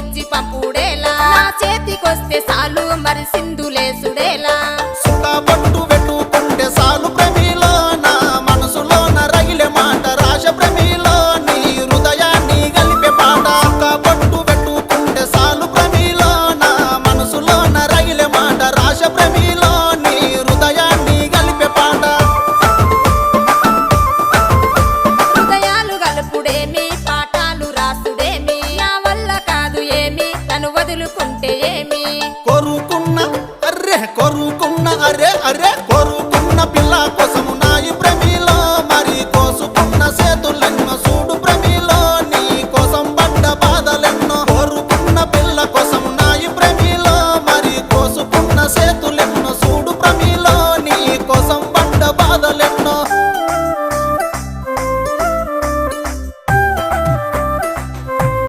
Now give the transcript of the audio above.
ఇచ్చి పంపుడేలా నా చేతికొస్తే సాలు మరి సింధులేసుడేలా పట్టు పెట్టుకుంటే సాలు ప్రేమిలో నా మనసులో రగిలే మాట రాశ ప్రేమిలో నీ హృదయాన్ని గలిపే పాట పట్టు పెట్టుకుంటే సాలు ప్రేమిలో నా మనసులో రగిలే మాట రాశ ప్రేమిలో నీ హృదయాన్ని గలిపే పాట హృదయాలు గలుపుడేమి పాఠాలు రాసుడేమి నా వల్ల కాదు ఏమి తను వదులుకుంటే ఏమి